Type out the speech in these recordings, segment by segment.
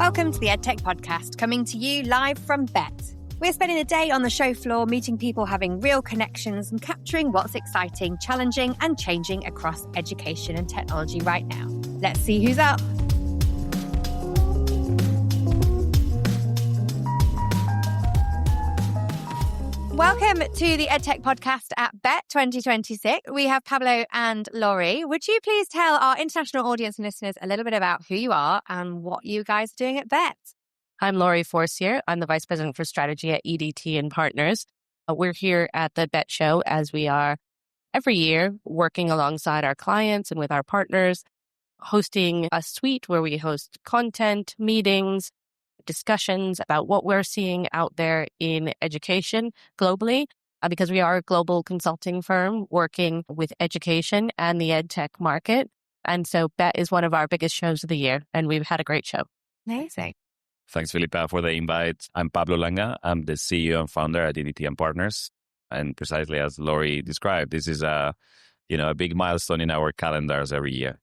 Welcome to the EdTech podcast, coming to you live from BET. We're spending the day on the show floor, meeting people, having real connections and capturing what's exciting, challenging and changing across education and technology right now. Let's see who's up. Welcome to the EdTech podcast at BET 2026. We have Pablo and Laurie. Would you please tell our international audience and listeners a little bit about who you are and what you guys are doing at BET? I'm Laurie Forcier. I'm the Vice President for Strategy at EDT and Partners. We're here at the BET Show as we are every year working alongside our clients and with our partners, hosting a suite where we host content, meetings, discussions about what we're seeing out there in education globally, because we are a global consulting firm working with education and the EdTech market. And so BET is one of our biggest shows of the year, and we've had a great show. Amazing. Thanks, Felipa, for the invite. I'm Pablo Langa. I'm the CEO and founder at EDT and Partners. And precisely as Laurie described, this is a big milestone in our calendars every year.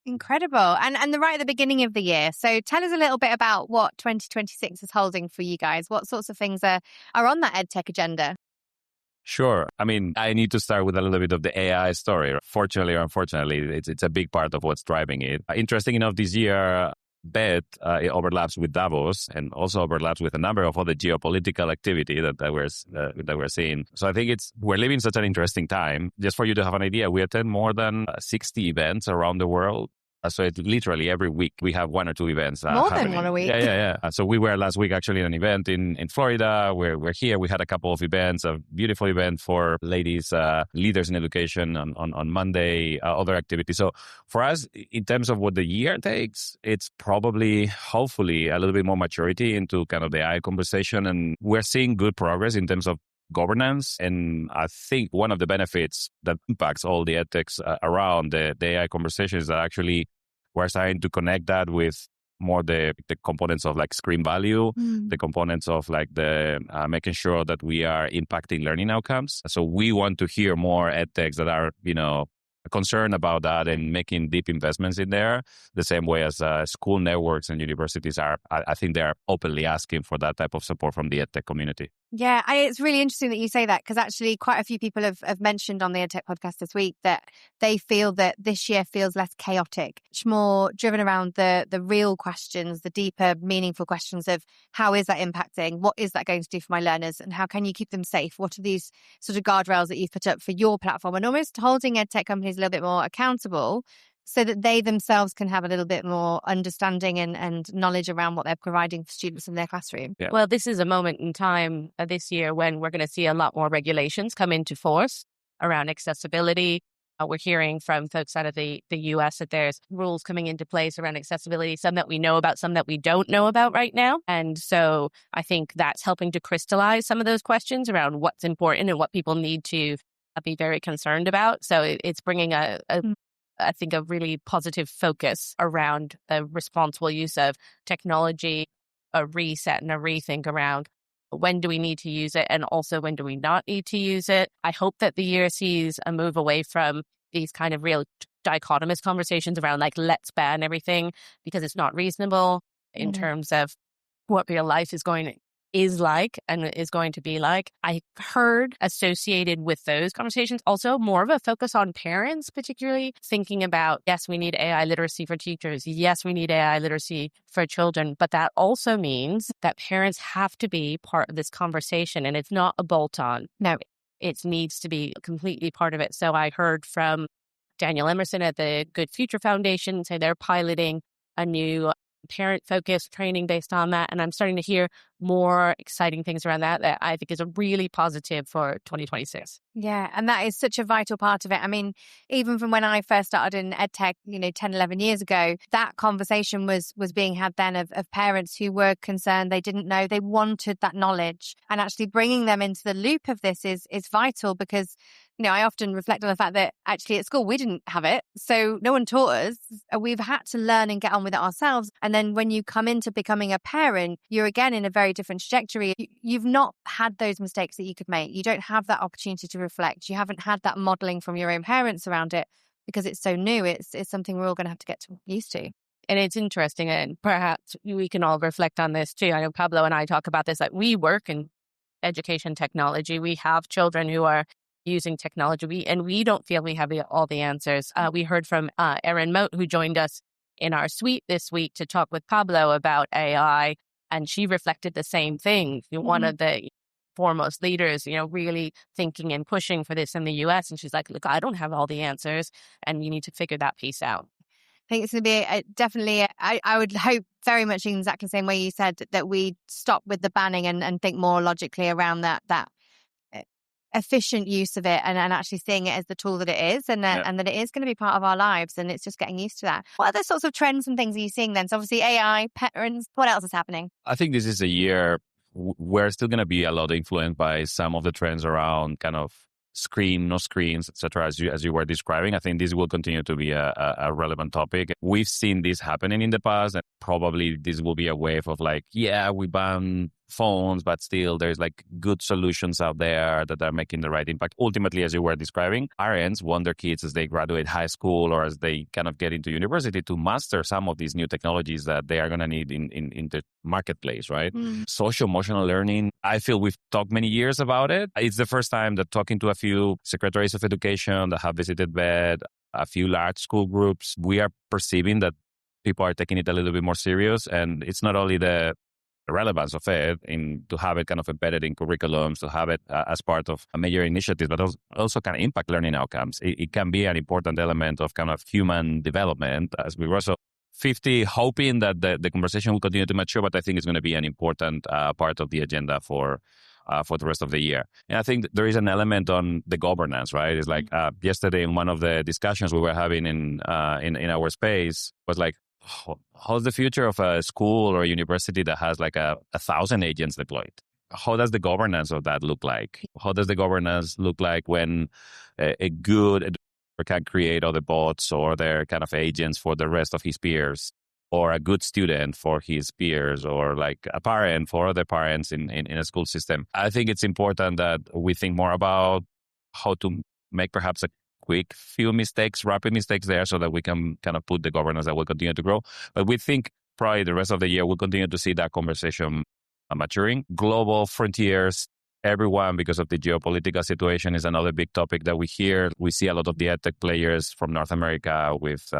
Incredible. And they're right at the beginning of the year. So tell us a little bit about what 2026 is holding for you guys. What sorts of things are on that EdTech agenda? Sure. I mean, I need to start with a little bit of the AI story. Fortunately or unfortunately, it's a big part of what's driving it. Interesting enough, this year, BET it overlaps with Davos and also overlaps with a number of other geopolitical activity that we're seeing. So I think we're living such an interesting time. Just for you to have an idea, we attend more than 60 events around the world. So it's literally every week we have one or two events. More than one a week. Yeah. So we were last week actually in an event in Florida. We're here. We had a couple of events, a beautiful event for ladies, leaders in education on Monday, other activities. So for us, in terms of what the year takes, it's probably, hopefully, a little bit more maturity into kind of the AI conversation. And we're seeing good progress in terms of governance. And I think one of the benefits that impacts all the edtechs around the AI conversation is that actually we're starting to connect that with more the components of like screen value, the components of like the making sure that we are impacting learning outcomes. So we want to hear more edtechs that are, concerned about that and making deep investments in there, the same way as school networks and universities are. I think they're openly asking for that type of support from the edtech community. Yeah, it's really interesting that you say that, because actually quite a few people have mentioned on the EdTech podcast this week that they feel that this year feels less chaotic, much more driven around the real questions, the deeper, meaningful questions of how is that impacting? What is that going to do for my learners? And how can you keep them safe? What are these sort of guardrails that you've put up for your platform? And almost holding EdTech companies a little bit more accountable so that they themselves can have a little bit more understanding and knowledge around what they're providing for students in their classroom. Yeah. Well, this is a moment in time this year when we're going to see a lot more regulations come into force around accessibility. We're hearing from folks out of the US that there's rules coming into place around accessibility, some that we know about, some that we don't know about right now. And so I think that's helping to crystallize some of those questions around what's important and what people need to be very concerned about. So it's bringing I think a really positive focus around the responsible use of technology, a reset and a rethink around when do we need to use it and also when do we not need to use it. I hope that the year sees a move away from these kind of real dichotomous conversations around like, let's ban everything because it's not reasonable in terms of what real life is like and is going to be like. I heard associated with those conversations also more of a focus on parents, particularly thinking about, yes, we need AI literacy for teachers. Yes, we need AI literacy for children. But that also means that parents have to be part of this conversation, and it's not a bolt-on. No, it needs to be completely part of it. So I heard from Daniel Emerson at the Good Future Foundation say they're piloting a new parent-focused training based on that. And I'm starting to hear more exciting things around that I think is a really positive for 2026. Yeah, and that is such a vital part of it. I mean, even from when I first started in EdTech, 10, 11 years ago, that conversation was being had then of parents who were concerned, they didn't know, they wanted that knowledge. And actually bringing them into the loop of this is vital because, I often reflect on the fact that actually at school we didn't have it. So no one taught us. We've had to learn and get on with it ourselves. And then when you come into becoming a parent, you're again in a very different trajectory. You've not had those mistakes that you could make. You don't have that opportunity to reflect. You haven't had that modeling from your own parents around it because it's so new. It's something we're all going to have to get used to. And it's interesting, and perhaps we can all reflect on this too. I know Pablo and I talk about this, that we work in education technology. We have children who are using technology, and we don't feel we have all the answers. We heard from Erin Moat, who joined us in our suite this week to talk with Pablo about AI, and she reflected the same thing. One of the foremost leaders, really thinking and pushing for this in the US. And she's like, look, I don't have all the answers, and you need to figure that piece out. I think it's going to be definitely, I would hope very much in exactly the same way you said, that we stop with the banning and think more logically around that efficient use of it and actually seeing it as the tool that it is and that it is going to be part of our lives, and it's just getting used to that. What other sorts of trends and things are you seeing then? So obviously AI, parents, what else is happening? I think this is a year we're still going to be a lot influenced by some of the trends around kind of screen, no screens, etc. As you were describing. I think this will continue to be a relevant topic. We've seen this happening in the past, and probably this will be a wave of like, we ban phones, but still there's like good solutions out there that are making the right impact. Ultimately, as you were describing, parents want their kids as they graduate high school or as they kind of get into university to master some of these new technologies that they are going to need in the marketplace, right? Social emotional learning. I feel we've talked many years about it. It's the first time that talking to a few secretaries of education that have visited BED, a few large school groups, we are perceiving that people are taking it a little bit more serious. And it's not only the relevance of it to have it kind of embedded in curriculums, to have it as part of a major initiative, but also can impact learning outcomes. It can be an important element of kind of human development as we grow. So 50, hoping that the conversation will continue to mature, but I think it's going to be an important part of the agenda for the rest of the year. And I think there is an element on the governance, right? It's like yesterday in one of the discussions we were having in our space was like, how's the future of a school or a university that has like 1,000 agents deployed? How does the governance of that look like? How does the governance look like when a good educator can create other bots or their kind of agents for the rest of his peers, or a good student for his peers, or like a parent for other parents in a school system? I think it's important that we think more about how to make perhaps a quick few mistakes, rapid mistakes there, so that we can kind of put the governance that will continue to grow. But we think probably the rest of the year we'll continue to see that conversation maturing. Global frontiers, everyone, because of the geopolitical situation, is another big topic that we hear. We see a lot of the EdTech players from North America with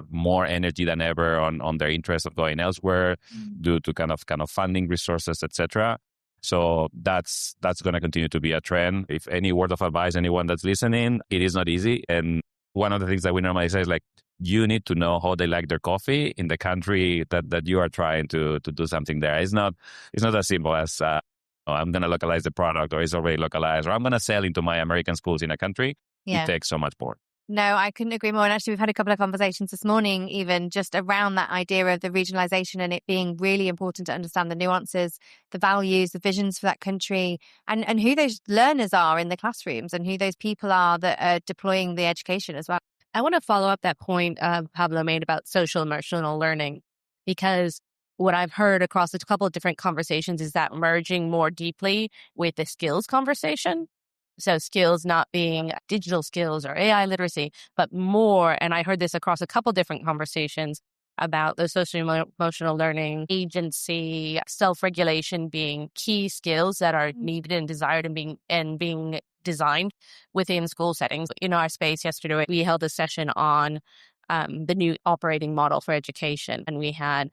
more energy than ever on their interest of going elsewhere due to kind of funding resources, etc. So that's going to continue to be a trend. If any word of advice, anyone that's listening, it is not easy. And one of the things that we normally say is like, you need to know how they like their coffee in the country that you are trying to do something there. It's not as simple as I'm going to localize the product, or it's already localized, or I'm going to sell into my American schools in a country. It takes so much more. No, I couldn't agree more. And actually, we've had a couple of conversations this morning, even just around that idea of the regionalization and it being really important to understand the nuances, the values, the visions for that country, and who those learners are in the classrooms and who those people are that are deploying the education as well. I want to follow up that point Pablo made about social emotional learning, because what I've heard across a couple of different conversations is that merging more deeply with the skills conversation. So skills not being digital skills or AI literacy, but more, and I heard this across a couple different conversations about the social emotional learning, agency, self-regulation being key skills that are needed and desired and being designed within school settings. In our space yesterday, we held a session on the new operating model for education. And we had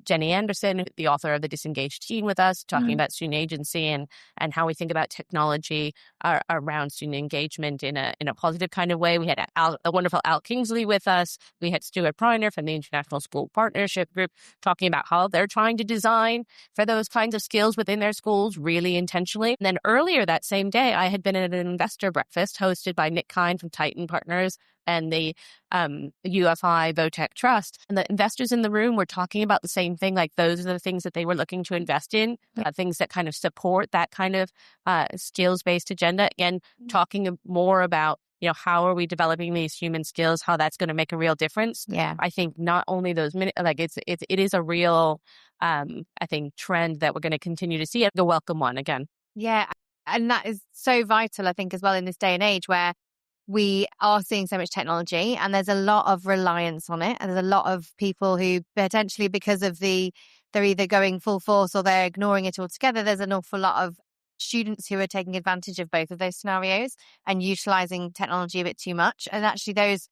Jenny Anderson, the author of The Disengaged Teen, with us talking about student agency and how we think about technology around student engagement in a positive kind of way. We had a wonderful Al Kingsley with us. We had Stuart Briner from the International School Partnership Group talking about how they're trying to design for those kinds of skills within their schools really intentionally. And then earlier that same day, I had been at an investor breakfast hosted by Nick Kine from Titan Partners and the UFI Votech Trust. And the investors in the room were talking about the same thing, like those are the things that they were looking to invest in, things that kind of support that kind of skills-based agenda. Again, talking more about, how are we developing these human skills, how that's going to make a real difference. Yeah. I think not only those it is a real, I think, trend that we're going to continue to see, a welcome one again. Yeah. And that is so vital, I think, as well in this day and age where we are seeing so much technology and there's a lot of reliance on it. And there's a lot of people who potentially, because of they're either going full force or they're ignoring it altogether. There's an awful lot of students who are taking advantage of both of those scenarios and utilizing technology a bit too much. And actually those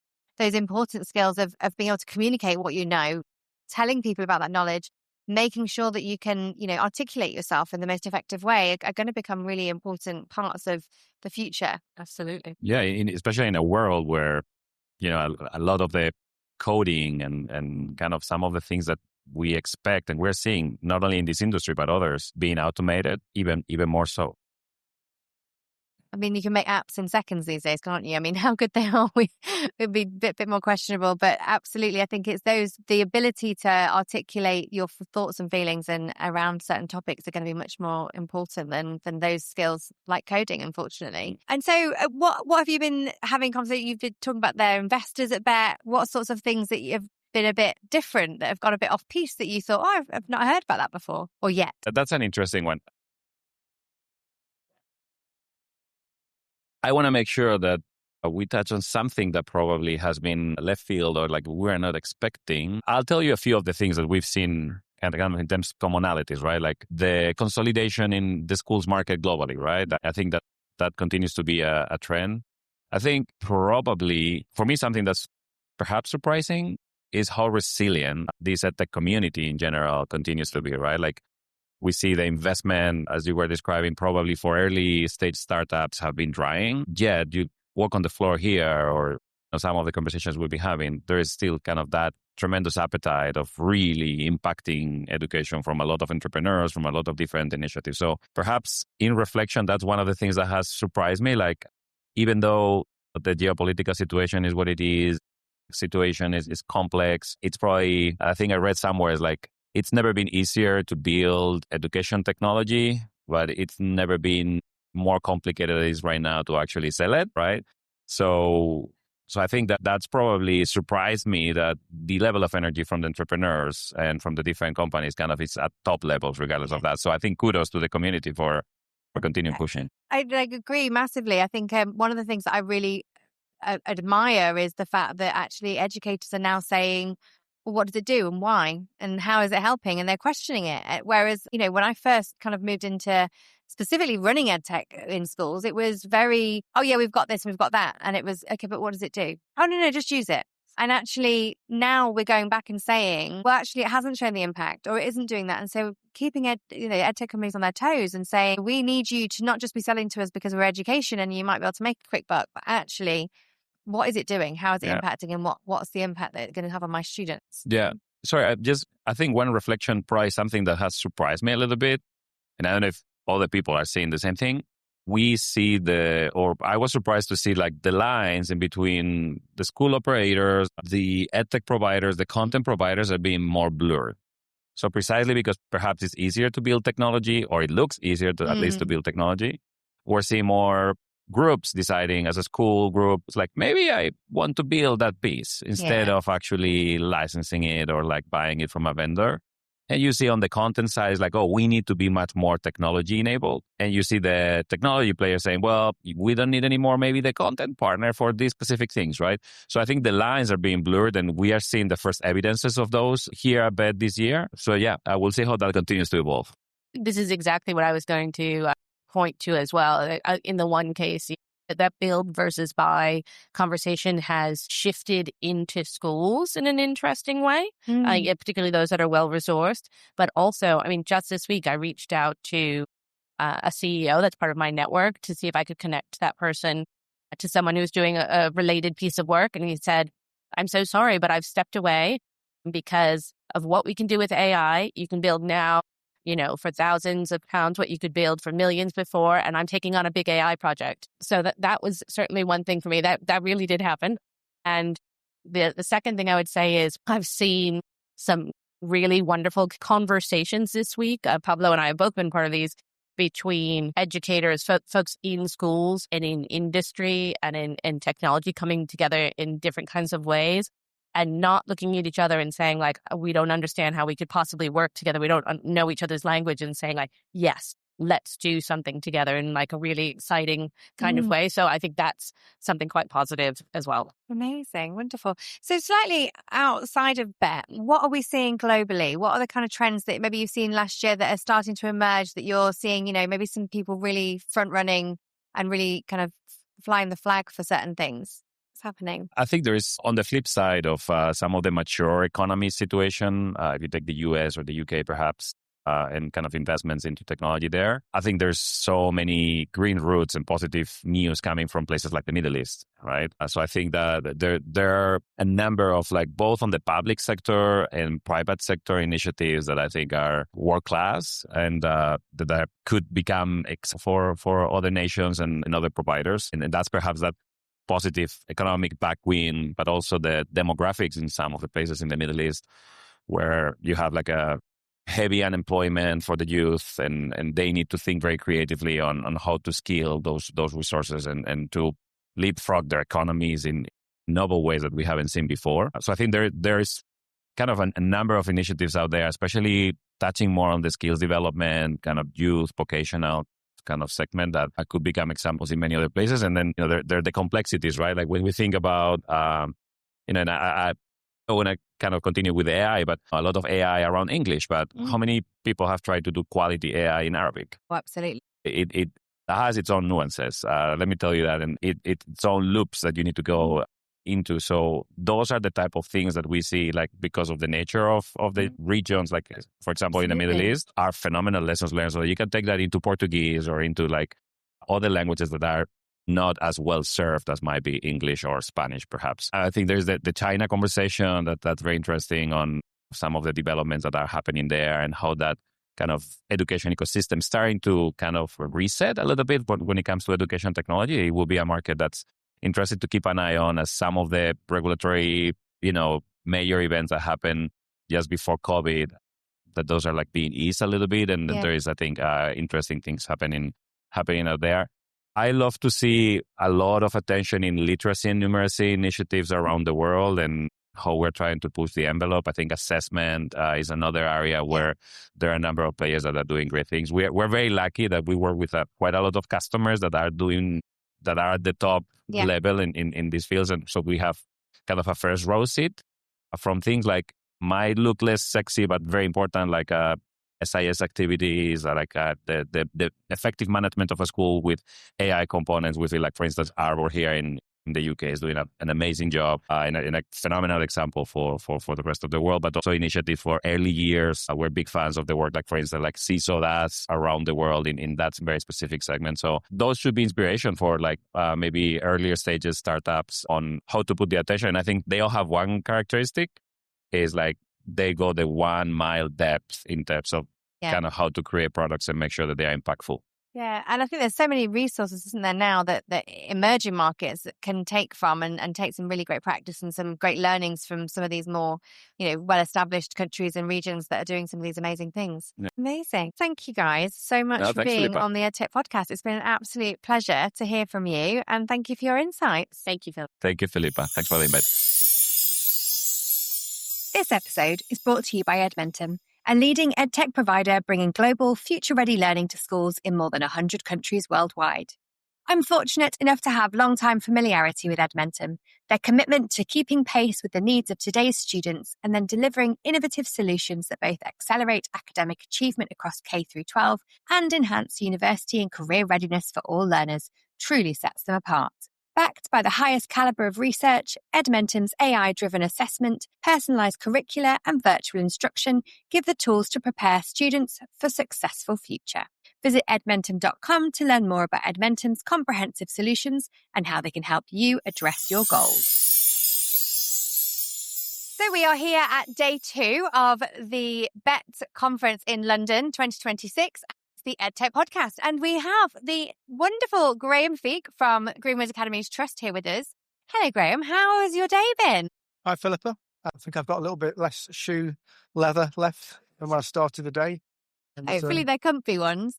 important skills of being able to communicate what you know, telling people about that knowledge, making sure that you can, articulate yourself in the most effective way are going to become really important parts of the future. Absolutely. Yeah, especially in a world where, a lot of the coding and kind of some of the things that we expect and we're seeing not only in this industry, but others being automated even more so. I mean, you can make apps in seconds these days, can't you? I mean, how good they are, would be a bit more questionable. But absolutely, I think it's the ability to articulate your thoughts and feelings and around certain topics are going to be much more important than those skills like coding, unfortunately. And so what have you been having conversations? You've been talking about their investors at Bet. What sorts of things that you have been a bit different, that have got a bit off piece, that you thought, I've not heard about that before or yet? That's an interesting one. I want to make sure that we touch on something that probably has been left field or like we're not expecting. I'll tell you a few of the things that we've seen kind of in terms of commonalities, right? Like the consolidation in the schools market globally, right? I think that continues to be a trend. I think probably for me, something that's perhaps surprising is how resilient this EdTech community in general continues to be, right? Like we see the investment, as you were describing, probably for early stage startups have been drying. Yet you walk on the floor here or some of the conversations we'll be having, there is still kind of that tremendous appetite of really impacting education from a lot of entrepreneurs, from a lot of different initiatives. So perhaps in reflection, that's one of the things that has surprised me. Like, even though the geopolitical situation is what it is, situation is complex, it's probably, I think I read somewhere, is like, it's never been easier to build education technology, but it's never been more complicated than it is right now to actually sell it, right? So I think that's probably surprised me, that the level of energy from the entrepreneurs and from the different companies kind of is at top levels regardless of that. So I think kudos to the community for continuing pushing. I agree massively. I think one of the things that I really admire is the fact that actually educators are now saying, well, what does it do and why and how is it helping? And they're questioning it. Whereas, when I first kind of moved into specifically running EdTech in schools, it was very, oh yeah, we've got this, we've got that. And it was, okay, but what does it do? Oh, no, just use it. And actually now we're going back and saying, well, actually it hasn't shown the impact or it isn't doing that. And so keeping EdTech companies on their toes and saying, we need you to not just be selling to us because we're education and you might be able to make a quick buck, but actually, what is it doing? How is it impacting? And what's the impact that it's going to have on my students? Yeah. Sorry, I think one reflection, probably something that has surprised me a little bit, and I don't know if other people are seeing the same thing. We see I was surprised to see like the lines in between the school operators, the EdTech providers, the content providers are being more blurred. So precisely because perhaps it's easier to build technology, or it looks easier to at least to build technology, we're seeing more groups deciding as a school group, it's like, maybe I want to build that piece instead of actually licensing it or like buying it from a vendor. And you see on the content side, it's like, oh, we need to be much more technology enabled. And you see the technology players saying, well, we don't need anymore maybe the content partner for these specific things, right? So I think the lines are being blurred and we are seeing the first evidences of those here a bit this year. So yeah, I will see how that continues to evolve. This is exactly what I was going to point to as well. In the one case, that build versus buy conversation has shifted into schools in an interesting way, particularly those that are well-resourced. But also, I mean, just this week, I reached out to a CEO that's part of my network to see if I could connect that person to someone who's doing a related piece of work. And he said, I'm so sorry, but I've stepped away because of what we can do with AI. You can build now, for thousands of pounds, what you could build for millions before. And I'm taking on a big AI project. So that was certainly one thing for me. That really did happen. And the second thing I would say is I've seen some really wonderful conversations this week. Pablo and I have both been part of these, between educators, folks in schools and in industry and in technology, coming together in different kinds of ways. And not looking at each other and saying like, we don't understand how we could possibly work together. We don't know each other's language, and saying like, yes, let's do something together in like a really exciting kind of way. So I think that's something quite positive as well. Amazing. Wonderful. So slightly outside of BET, what are we seeing globally? What are the kind of trends that maybe you've seen last year that are starting to emerge that you're seeing, maybe some people really front running and really kind of flying the flag for certain things? What's happening? I think there is, on the flip side of some of the mature economy situation, if you take the US or the UK perhaps, and kind of investments into technology there, I think there's so many green roots and positive news coming from places like the Middle East, right? So I think that there are a number of like both on the public sector and private sector initiatives that I think are world class and that could become for other nations and other providers. And that's perhaps that positive economic backwind, but also the demographics in some of the places in the Middle East where you have like a heavy unemployment for the youth and they need to think very creatively on how to scale those resources and to leapfrog their economies in novel ways that we haven't seen before. So I think there's kind of a number of initiatives out there, especially touching more on the skills development, kind of youth, vocational kind of segment that could become examples in many other places. And then, there are the complexities, right? Like when we think about, and I want to kind of continue with the AI, but a lot of AI around English. But how many people have tried to do quality AI in Arabic? Oh, absolutely. It has its own nuances. Let me tell you that. And its own loops that you need to go into. So those are the type of things that we see, like because of the nature of the regions, like for example, in the Middle East, are phenomenal lessons learned. So you can take that into Portuguese or into like other languages that are not as well served as might be English or Spanish, perhaps. I think there's the China conversation that's very interesting on some of the developments that are happening there and how that kind of education ecosystem starting to kind of reset a little bit. But when it comes to education technology, it will be a market that's interested to keep an eye on as some of the regulatory, major events that happened just before COVID, that those are like being eased a little bit. And there is, I think, interesting things happening out there. I love to see a lot of attention in literacy and numeracy initiatives around the world and how we're trying to push the envelope. I think assessment is another area where there are a number of players that are doing great things. We're very lucky that we work with quite a lot of customers that are at the top level in these fields. And so we have kind of a first row seat from things like might look less sexy, but very important, like SIS activities, like the effective management of a school with AI components. We feel like, for instance, Arbor here in the UK is doing an amazing job and a phenomenal example for the rest of the world, but also initiative for early years. We're big fans of the work, like for instance, like CISO does around the world in that very specific segment. So those should be inspiration for like maybe earlier stages startups on how to put the attention. And I think they all have one characteristic is like they go the 1 mile depth in terms of kind of how to create products and make sure that they are impactful. Yeah, and I think there's so many resources, isn't there, now that emerging markets can take from and take some really great practice and some great learnings from some of these more, well-established countries and regions that are doing some of these amazing things. Yeah. Amazing. Thank you guys so much for being on the EdTech podcast. It's been an absolute pleasure to hear from you, and thank you for your insights. Thank you, Phil. Thank you, Philippa. Thanks for the invite. This episode is brought to you by Edmentum, a leading EdTech provider bringing global, future-ready learning to schools in more than 100 countries worldwide. I'm fortunate enough to have long-time familiarity with Edmentum, their commitment to keeping pace with the needs of today's students and then delivering innovative solutions that both accelerate academic achievement across K through 12 and enhance university and career readiness for all learners truly sets them apart. Backed by the highest caliber of research, Edmentum's AI-driven assessment, personalized curricula, and virtual instruction give the tools to prepare students for a successful future. Visit edmentum.com to learn more about Edmentum's comprehensive solutions and how they can help you address your goals. So we are here at day 2 of the BET conference in London 2026. The EdTech podcast, and we have the wonderful Graham Feek from Greenwood Academies Trust here with us. Hello, Graham. How has your day been? Hi, Philippa. I think I've got a little bit less shoe leather left than when I started the day. And, hopefully they're comfy ones.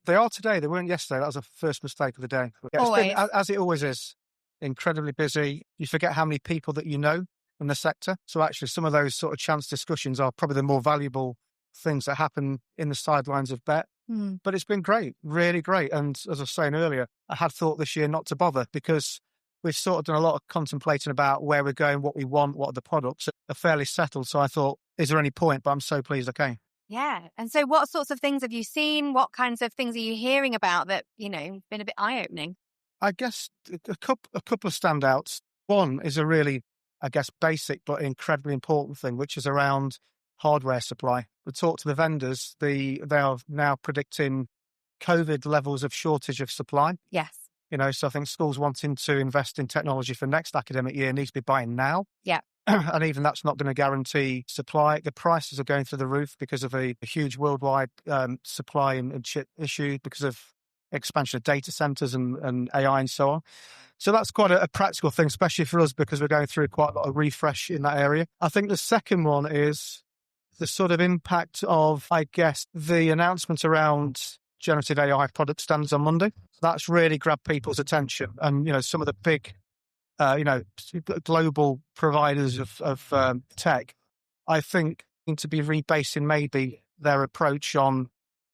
They are today. They weren't yesterday. That was a first mistake of the day. Yeah, always. It's been, as it always is, incredibly busy. You forget how many people that you know in the sector. So actually some of those sort of chance discussions are probably the more valuable things that happen in the sidelines of BET. But it's been great, really great. And as I was saying earlier, I had thought this year not to bother because we've sort of done a lot of contemplating about where we're going, what we want, what are the products are fairly settled. So I thought, is there any point? But I'm so pleased I came. Yeah. And so what sorts of things have you seen? What kinds of things are you hearing about that, been a bit eye-opening? I guess a couple of standouts. One is a really, I guess, basic but incredibly important thing, which is around hardware supply. We talked to the vendors. They are now predicting COVID levels of shortage of supply. Yes. So I think schools wanting to invest in technology for next academic year needs to be buying now. Yeah. And even that's not going to guarantee supply. The prices are going through the roof because of a huge worldwide supply and chip issue because of expansion of data centers and AI and so on. So that's quite a practical thing, especially for us because we're going through quite a lot of refresh in that area. I think the second one is the sort of impact of, I guess, the announcement around generative AI product standards on Monday. That's really grabbed people's attention. And, some of the big, global providers of tech, I think, need to be rebasing maybe their approach on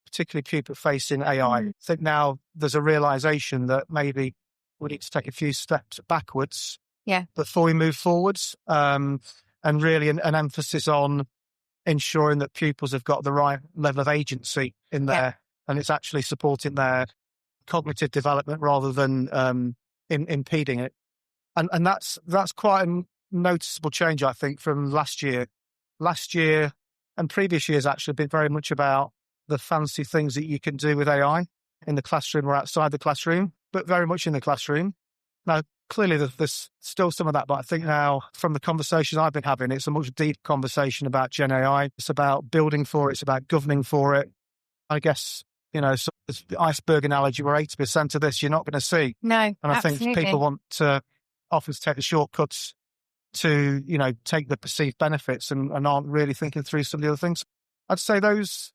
particularly pupil-facing AI. I think now there's a realization that maybe we need to take a few steps backwards before we move forwards, and really an emphasis on ensuring that pupils have got the right level of agency in there and it's actually supporting their cognitive development rather than impeding it. And that's quite a noticeable change, I think, from last year. Last year and previous years actually have been very much about the fancy things that you can do with AI in the classroom or outside the classroom, but very much in the classroom. Now, clearly there's still some of that, but I think now from the conversations I've been having, it's a much deeper conversation about Gen AI. It's about building for it. It's about governing for it. I guess, so the iceberg analogy where 80% of this you're not going to see. No, and I absolutely. think people want to often take the shortcuts to, take the perceived benefits and aren't really thinking through some of the other things. I'd say those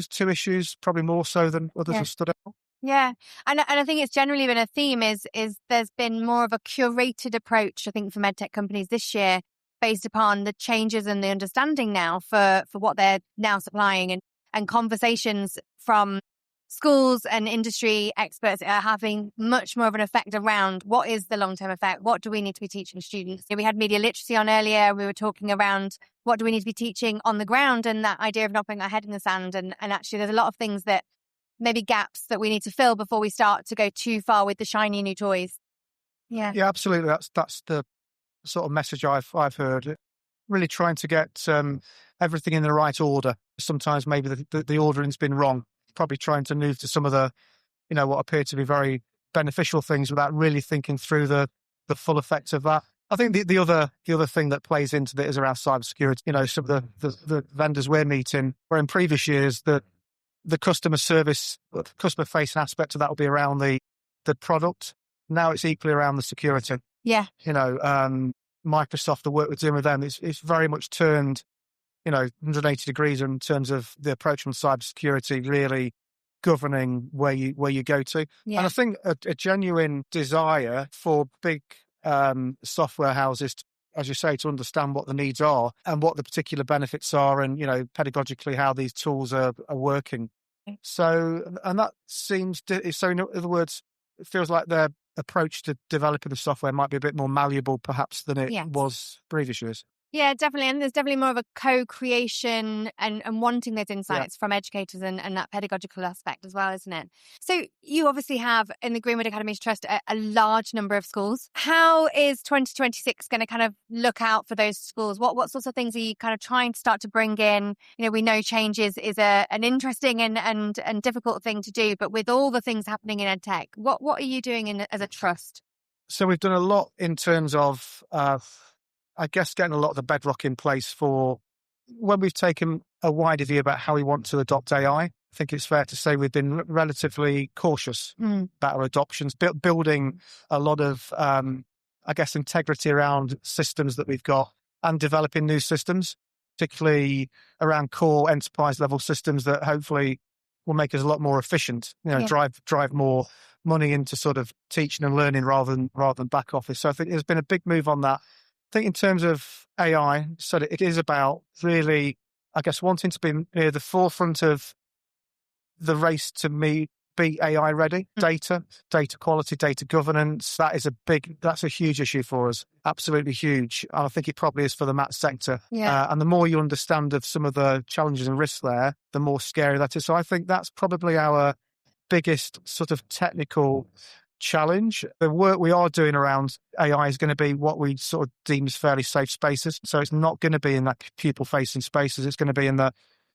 two issues probably more so than others have stood out. Yeah. And I think it's generally been a theme is there's been more of a curated approach, I think, for medtech companies this year based upon the changes and the understanding now for what they're now supplying and conversations from schools and industry experts are having much more of an effect around what is the long-term effect? What do we need to be teaching students? We had media literacy on earlier. We were talking around what do we need to be teaching on the ground and that idea of not putting our head in the sand. And actually there's a lot of things that maybe gaps that we need to fill before we start to go too far with the shiny new toys. Yeah. Yeah, absolutely. That's the sort of message I've heard. Really trying to get everything in the right order. Sometimes maybe the ordering's been wrong. Probably trying to move to some of the, what appear to be very beneficial things without really thinking through the full effect of that. I think the other thing that plays into it is around cybersecurity. Some of the vendors we're meeting, where in previous years the customer service, customer facing aspect of that will be around the product. Now it's equally around the security. Yeah. Microsoft, the work we're doing with them, it's very much turned 180 degrees in terms of the approach on cybersecurity, really governing where you go to. Yeah. And I think a genuine desire for big software houses, as you say, to understand what the needs are and what the particular benefits are and, pedagogically how these tools are working. So, and that seems so in other words, it feels like their approach to developing the software might be a bit more malleable perhaps than it was previous years. Yeah, definitely. And there's definitely more of a co-creation and wanting those insights from educators and that pedagogical aspect as well, isn't it? So you obviously have in the Greenwood Academies Trust a large number of schools. How is 2026 going to kind of look out for those schools? What sorts of things are you kind of trying to start to bring in? We know change is an interesting and difficult thing to do, but with all the things happening in EdTech, what are you doing as a trust? So we've done a lot in terms of I guess getting a lot of the bedrock in place for when we've taken a wider view about how we want to adopt AI. I think it's fair to say we've been relatively cautious about our adoptions, building a lot of, I guess, integrity around systems that we've got and developing new systems, particularly around core enterprise level systems that hopefully will make us a lot more efficient, drive more money into sort of teaching and learning rather than back office. So I think there's been a big move on that. I think in terms of AI, so it is about really, I guess, wanting to be near the forefront of the race to be AI ready. Data quality, data governance, that's a huge issue for us. Absolutely huge. And I think it probably is for the maths sector. Yeah. And the more you understand of some of the challenges and risks there, the more scary that is. So I think that's probably our biggest sort of technical challenge. The work we are doing around AI is going to be what we sort of deem as fairly safe spaces. So it's not going to be in that pupil-facing spaces. It's going to be in the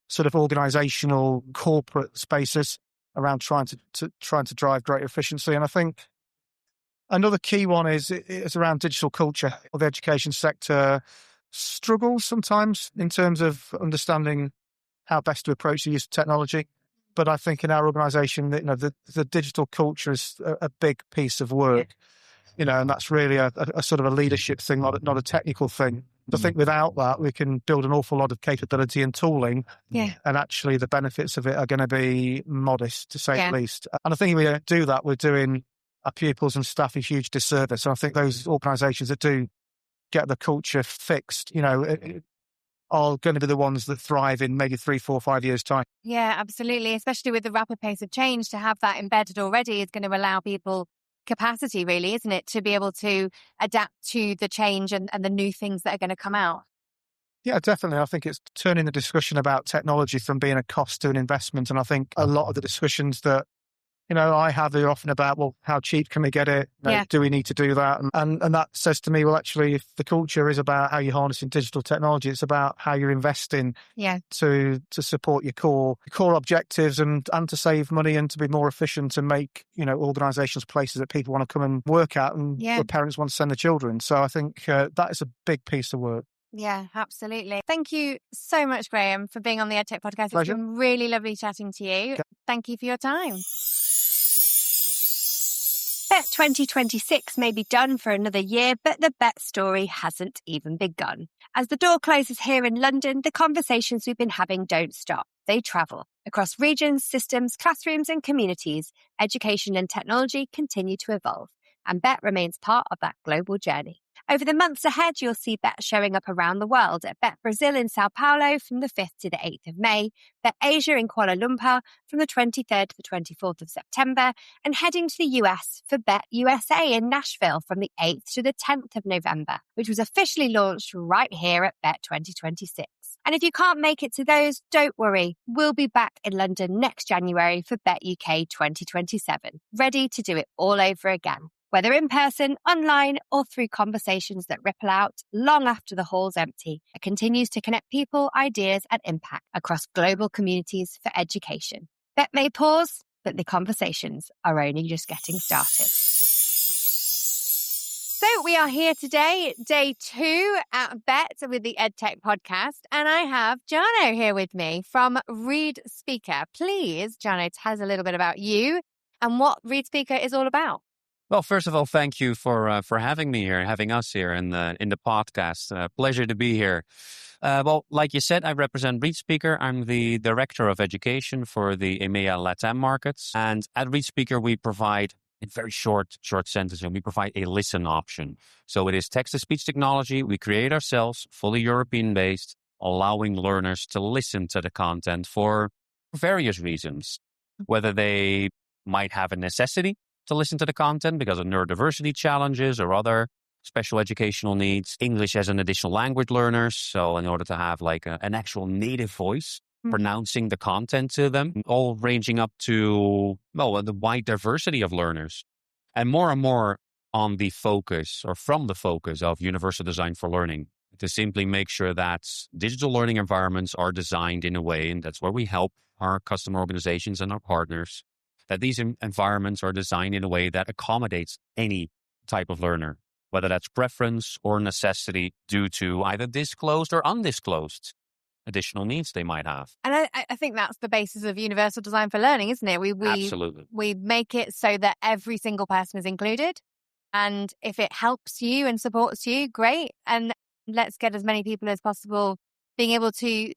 sort of organizational, corporate spaces around trying to drive greater efficiency. And I think another key one is around digital culture. Or the education sector struggles sometimes in terms of understanding how best to approach the use of technology. But I think in our organisation, the digital culture is a big piece of work, and that's really a sort of a leadership thing, not a technical thing. I think without that, we can build an awful lot of capability and tooling. Yeah. And actually the benefits of it are going to be modest, to say the least. And I think if we don't do that, we're doing our pupils and staff a huge disservice. And I think those organisations that do get the culture fixed, are going to be the ones that thrive in maybe 3, 4, 5 years' time. Yeah, absolutely. Especially with the rapid pace of change, to have that embedded already is going to allow people capacity, really, isn't it, to be able to adapt to the change and the new things that are going to come out. Yeah, definitely. I think it's turning the discussion about technology from being a cost to an investment. And I think a lot of the discussions that I have are often about, well, how cheap can we get it? Do we need to do that? And that says to me, well, actually, if the culture is about how you're harnessing digital technology, it's about how you're investing to support your core objectives and to save money and to be more efficient and make, organisations places that people want to come and work at and where parents want to send their children. So I think that is a big piece of work. Yeah, absolutely. Thank you so much, Graham, for being on the EdTech podcast. Pleasure. It's been really lovely chatting to you. Okay. Thank you for your time. Bet 2026 may be done for another year, but the bet story hasn't even begun. As the door closes here in London, the conversations we've been having don't stop. They travel. Across regions, systems, classrooms and communities, education and technology continue to evolve, and Bet remains part of that global journey. Over the months ahead, you'll see Bet showing up around the world at Bet Brazil in Sao Paulo from the 5th to the 8th of May, Bet Asia in Kuala Lumpur from the 23rd to the 24th of September, and heading to the US for Bet USA in Nashville from the 8th to the 10th of November, which was officially launched right here at Bet 2026. And if you can't make it to those, don't worry. We'll be back in London next January for Bet UK 2027, ready to do it all over again. Whether in person, online, or through conversations that ripple out long after the hall's empty, it continues to connect people, ideas, and impact across global communities for education. Bet may pause, but the conversations are only just getting started. So we are here today, day 2 at Bet with the EdTech podcast, and I have Jarno here with me from ReadSpeaker. Please, Jarno, tell us a little bit about you and what ReadSpeaker is all about. Well, first of all, thank you for having me here, having us here in the podcast. Pleasure to be here. Well, like you said, I represent ReadSpeaker. I'm the Director of Education for the EMEA LATAM markets. And at ReadSpeaker, we provide, in very short sentences, we provide a listen option. So it is text-to-speech technology we create ourselves, fully European-based, allowing learners to listen to the content for various reasons, whether they might have a necessity to listen to the content because of neurodiversity challenges or other special educational needs, English as an additional language learners. So in order to have like an actual native voice, pronouncing the content to them, all ranging up to, the wide diversity of learners. And more on the focus or from the focus of universal design for learning to simply make sure that digital learning environments are designed in a way, and that's where we help our customer organizations and our partners, that these environments are designed in a way that accommodates any type of learner, whether that's preference or necessity due to either disclosed or undisclosed additional needs they might have. And I think that's the basis of universal design for learning, isn't it? We Absolutely. We make it so that every single person is included. And if it helps you and supports you, great. And let's get as many people as possible being able to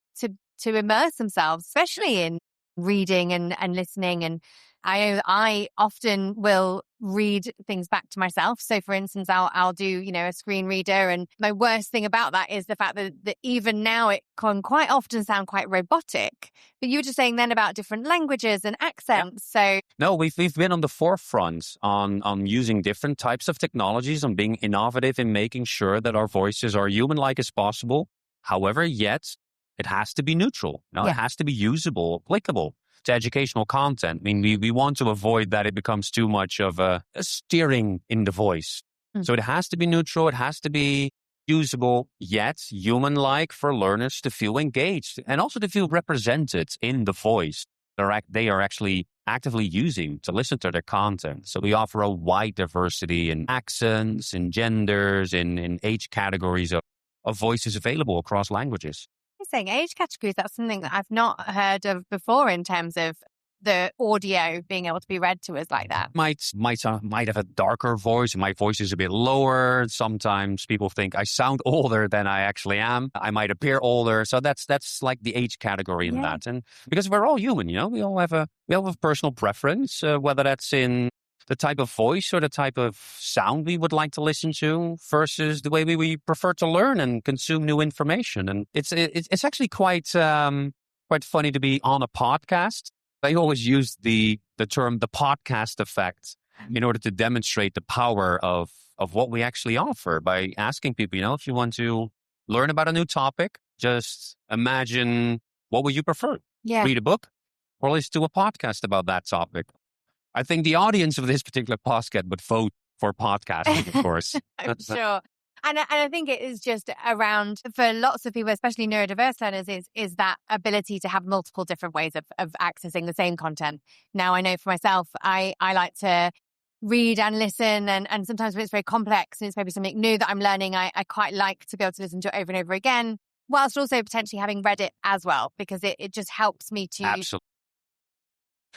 immerse themselves, especially in reading and listening. And I often will read things back to myself. So for instance, I'll do, a screen reader. And my worst thing about that is the fact that even now it can quite often sound quite robotic. But you were just saying then about different languages and accents. So no, we've been on the forefront on using different types of technologies, on being innovative in making sure that our voices are human-like as possible. However, yet it has to be neutral. It has to be usable, applicable to educational content. I mean, we want to avoid that it becomes too much of a steering in the voice. So it has to be neutral. It has to be usable, yet human-like for learners to feel engaged and also to feel represented in the voice they are actually actively using to listen to their content. So we offer a wide diversity in accents, in genders, in age categories of voices available across languages. Saying age categories, that's something that I've not heard of before in terms of the audio being able to be read to us like that. Might have a darker voice. My voice is a bit lower. Sometimes people think I sound older than I actually am. I might appear older. So that's like the age category in that. And because we're all human, we all have a personal preference, whether that's in the type of voice or the type of sound we would like to listen to versus the way we prefer to learn and consume new information. And it's actually quite funny to be on a podcast. I always use the term the podcast effect in order to demonstrate the power of what we actually offer by asking people, if you want to learn about a new topic, just imagine what would you prefer? Yeah. Read a book or listen to a podcast about that topic. I think the audience of this particular podcast would vote for podcasting, of course. I'm sure. And I think it is just around, for lots of people, especially neurodiverse learners, is that ability to have multiple different ways of accessing the same content. Now, I know for myself, I like to read and listen, and sometimes when it's very complex and it's maybe something new that I'm learning, I quite like to be able to listen to it over and over again, whilst also potentially having read it as well, because it just helps me to... Absolutely.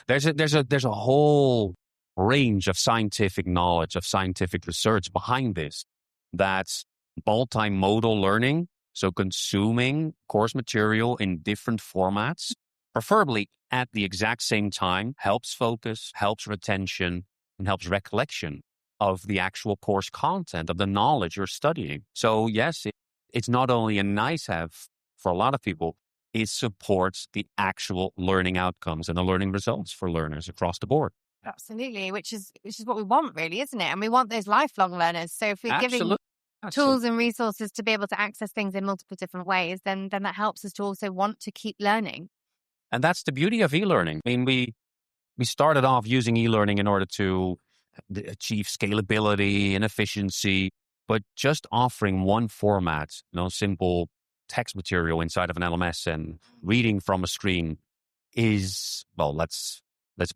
There's a whole range of scientific knowledge, of scientific research behind this. That's multimodal learning, so consuming course material in different formats, preferably at the exact same time, helps focus, helps retention, and helps recollection of the actual course content, of the knowledge you're studying. So yes, it's not only a nice-have for a lot of people, it supports the actual learning outcomes and the learning results for learners across the board. Absolutely, which is what we want, really, isn't it? And we want those lifelong learners. So if we're giving tools and resources to be able to access things in multiple different ways, then that helps us to also want to keep learning. And that's the beauty of e-learning. I mean, we started off using e-learning in order to achieve scalability and efficiency, but just offering one format, simple text material inside of an LMS and reading from a screen is, well, let's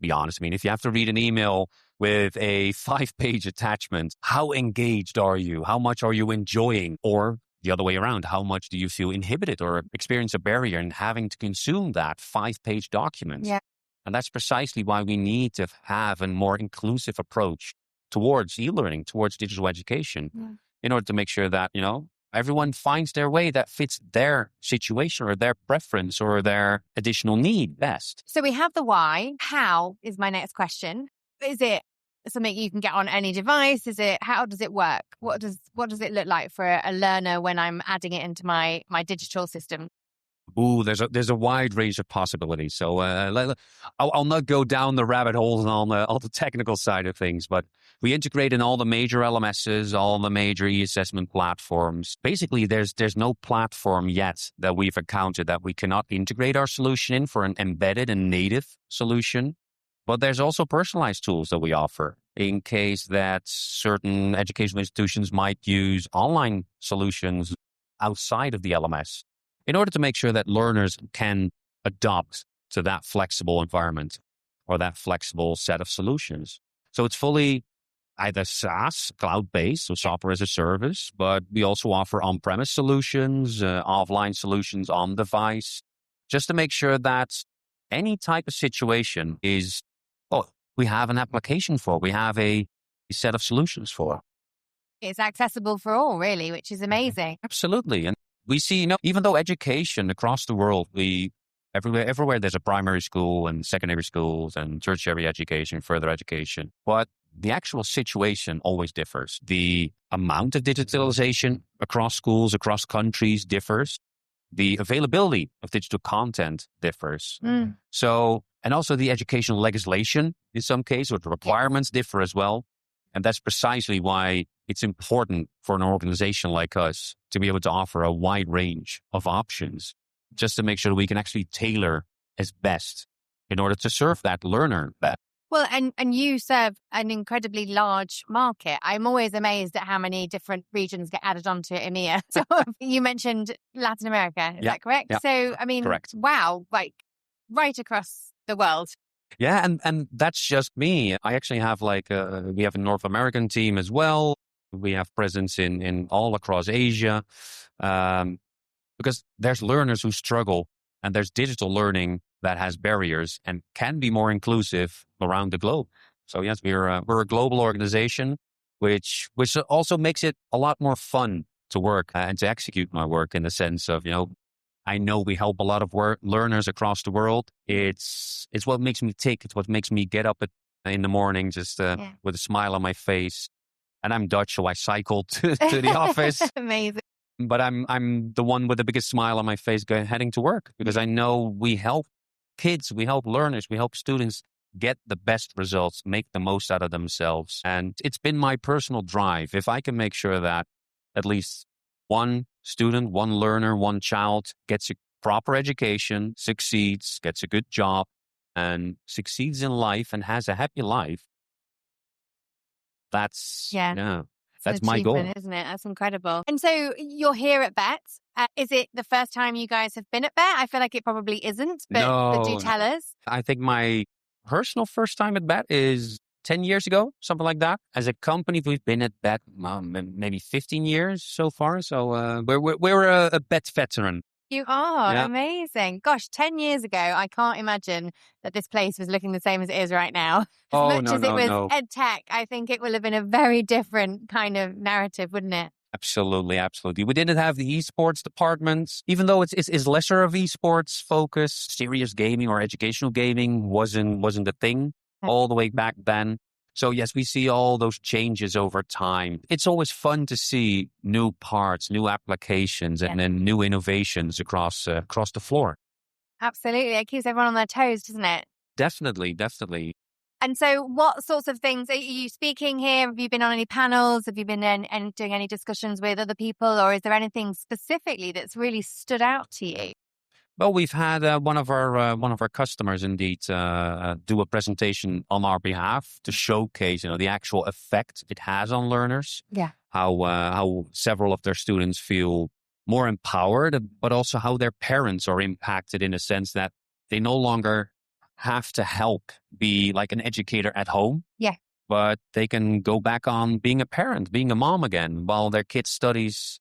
be honest. I mean, if you have to read an email with a 5-page attachment, how engaged are you? How much are you enjoying? Or the other way around, how much do you feel inhibited or experience a barrier in having to consume that 5-page document? Yeah. And that's precisely why we need to have a more inclusive approach towards e-learning, towards digital education, in order to make sure that, everyone finds their way that fits their situation or their preference or their additional need best. So we have the why. How is my next question. Is it something you can get on any device? How does it work? What does it look like for a learner when I'm adding it into my digital system? Ooh, there's a wide range of possibilities. So I'll not go down the rabbit holes on all the technical side of things, but we integrate in all the major LMSs, all the major e-assessment platforms. Basically, there's no platform yet that we've encountered that we cannot integrate our solution in for an embedded and native solution. But there's also personalized tools that we offer in case that certain educational institutions might use online solutions outside of the LMS, in order to make sure that learners can adopt to that flexible environment or that flexible set of solutions. So it's fully either SaaS, cloud-based, so software as a service, but we also offer on-premise solutions, offline solutions on device, just to make sure that any type of situation is, we have an application for, we have a set of solutions for. It's accessible for all, really, which is amazing. Absolutely. And we see, even though education across the world, everywhere there's a primary school and secondary schools and tertiary education, further education. But the actual situation always differs. The amount of digitalization across schools, across countries differs. The availability of digital content differs. So, and also the educational legislation in some cases, or the requirements differ as well. And that's precisely why it's important for an organization like us to be able to offer a wide range of options, just to make sure that we can actually tailor as best in order to serve that learner best. Well, and you serve an incredibly large market. I'm always amazed at how many different regions get added onto EMEA. So you mentioned Latin America, is that correct? Yeah. So, I mean, Correct. wow, like right across the world. Yeah, and that's just me. I actually have we have a North American team as well. We have presence in all across Asia, because there's learners who struggle, and there's digital learning that has barriers and can be more inclusive around the globe. So yes, we're a global organization, which also makes it a lot more fun to work and to execute my work, in the sense of, I know we help a lot of learners across the world. It's what makes me tick. It's what makes me get up in the morning just with a smile on my face. And I'm Dutch, so I cycle to the office. Amazing. But I'm the one with the biggest smile on my face heading to work, because I know we help kids, we help learners, we help students get the best results, make the most out of themselves. And it's been my personal drive. If I can make sure that at least one student, one learner, one child gets a proper education, succeeds, gets a good job, and succeeds in life and has a happy life, that's my goal, isn't it? That's incredible. And so you're here at BET. Is it the first time you guys have been at BET? I feel like it probably isn't, but do tell us. I think my personal first time at BET is 10 years ago, something like that. As a company, we've been at BET maybe 15 years so far. So we're a BET veteran. You are amazing. Gosh, 10 years ago, I can't imagine that this place was looking the same as it is right now. As much as it was EdTech, I think it will have been a very different kind of narrative, wouldn't it? Absolutely, absolutely. We didn't have the esports departments, even though it's lesser of esports focus. Serious gaming or educational gaming wasn't a thing all the way back then. So yes, we see all those changes over time. It's always fun to see new parts, new applications, and then new innovations across the floor. Absolutely. It keeps everyone on their toes, doesn't it? Definitely. And so what sorts of things, are you speaking here? Have you been on any panels? Have you been doing any discussions with other people? Or is there anything specifically that's really stood out to you? Well, we've had one of our customers indeed do a presentation on our behalf to showcase, the actual effect it has on learners. Yeah. How several of their students feel more empowered, but also how their parents are impacted, in a sense that they no longer have to help be like an educator at home. Yeah. But they can go back on being a parent, being a mom again, while their kid studies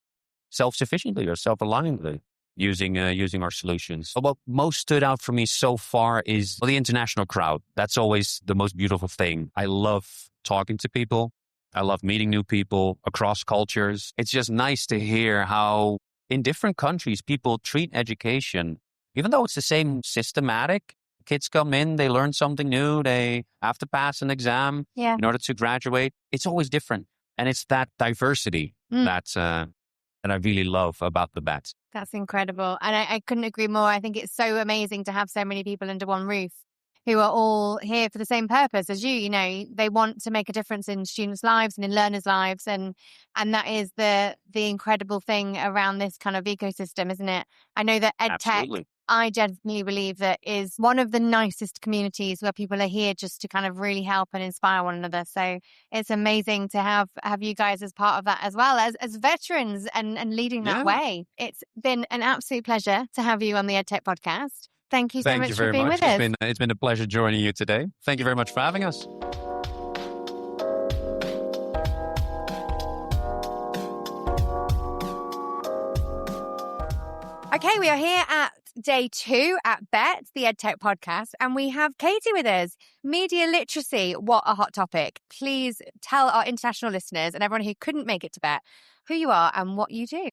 self-sufficiently or self-reliantly, using our solutions. What most stood out for me so far is the international crowd. That's always the most beautiful thing. I love talking to people. I love meeting new people across cultures. It's just nice to hear how in different countries people treat education, even though it's the same systematic. Kids come in, they learn something new, they have to pass an exam in order to graduate. It's always different. And it's that diversity that I really love about the BET. That's incredible. And I couldn't agree more. I think it's so amazing to have so many people under one roof who are all here for the same purpose as you. They want to make a difference in students' lives and in learners' lives. And that is the incredible thing around this kind of ecosystem, isn't it? I know that EdTech, Absolutely. I genuinely believe that is one of the nicest communities where people are here just to kind of really help and inspire one another. So it's amazing to have you guys as part of that as well as veterans and leading that way. It's been an absolute pleasure to have you on the EdTech podcast. Thank you so much for being with us. It's been a pleasure joining you today. Thank you very much for having us. Okay, we are here at day 2 at BET, the EdTech podcast, and we have Katie with us. Media literacy, what a hot topic. Please tell our international listeners and everyone who couldn't make it to BET who you are and what you do.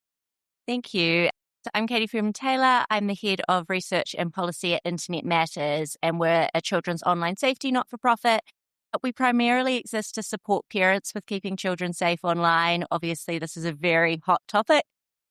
Thank you. So I'm Katie Freeman-Taylor. I'm the head of research and policy at Internet Matters, and we're a children's online safety not-for-profit. We primarily exist to support parents with keeping children safe online. Obviously, this is a very hot topic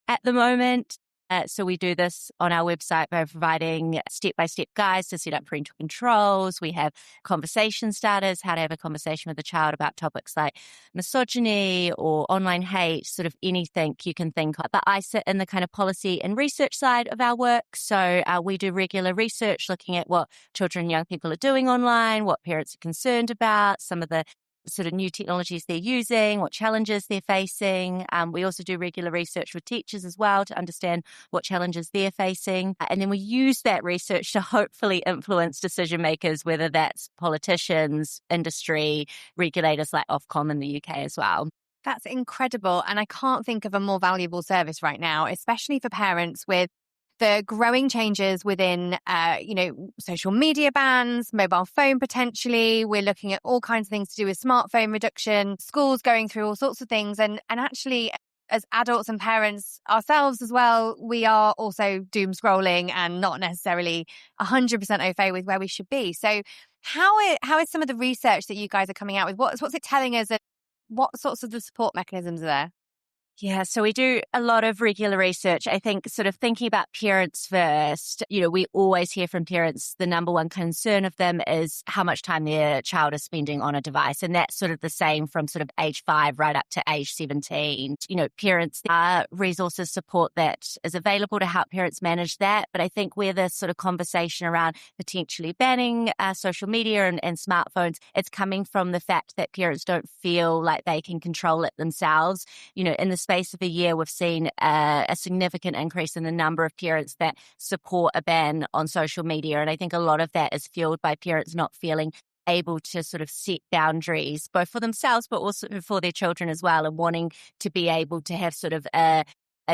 at the moment. So we do this on our website by providing step-by-step guides to set up parental controls. We have conversation starters, how to have a conversation with a child about topics like misogyny or online hate, sort of anything you can think of. But I sit in the kind of policy and research side of our work. So we do regular research looking at what children and young people are doing online, what parents are concerned about, some of the sort of new technologies they're using, what challenges they're facing. We also do regular research with teachers as well to understand what challenges they're facing. And then we use that research to hopefully influence decision makers, whether that's politicians, industry, regulators like Ofcom in the UK as well. That's incredible. And I can't think of a more valuable service right now, especially for parents with the growing changes within, social media bans, mobile phone potentially. We're looking at all kinds of things to do with smartphone reduction, schools going through all sorts of things. And actually, as adults and parents ourselves as well, we are also doom scrolling and not necessarily 100% au fait with where we should be. So how is some of the research that you guys are coming out with? What's it telling us? What sorts of the support mechanisms are there? Yeah, so we do a lot of regular research. I think sort of thinking about parents first, we always hear from parents, the number one concern of them is how much time their child is spending on a device. And that's sort of the same from sort of age 5 right up to age 17. Parents, there are resources support that is available to help parents manage that. But I think where the sort of conversation around potentially banning social media and smartphones, it's coming from the fact that parents don't feel like they can control it themselves. In the space of a year, we've seen a significant increase in the number of parents that support a ban on social media. And I think a lot of that is fueled by parents not feeling able to sort of set boundaries, both for themselves, but also for their children as well, and wanting to be able to have sort of a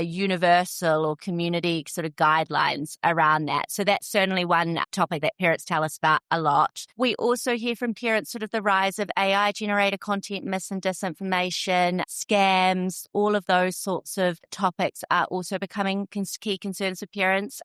universal or community sort of guidelines around that. So that's certainly one topic that parents tell us about a lot. We also hear from parents sort of the rise of AI-generated content, mis and disinformation, scams, all of those sorts of topics are also becoming key concerns for parents.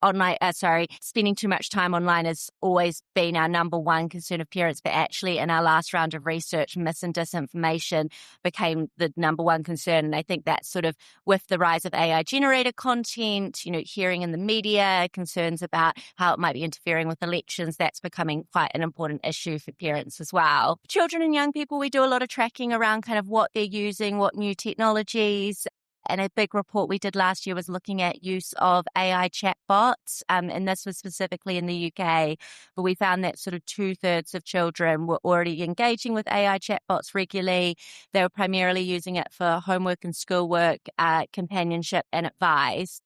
Spending too much time online has always been our number one concern of parents, but actually in our last round of research, mis and disinformation became the number one concern. And I think that's sort of with the rise of AI-generated content, hearing in the media concerns about how it might be interfering with elections, that's becoming quite an important issue for parents as well. Children and young people, we do a lot of tracking around kind of what they're using, what new technologies. And a big report we did last year was looking at use of AI chatbots, and this was specifically in the UK. But we found that sort of 2/3 of children were already engaging with AI chatbots regularly. They were primarily using it for homework and schoolwork, companionship and advice.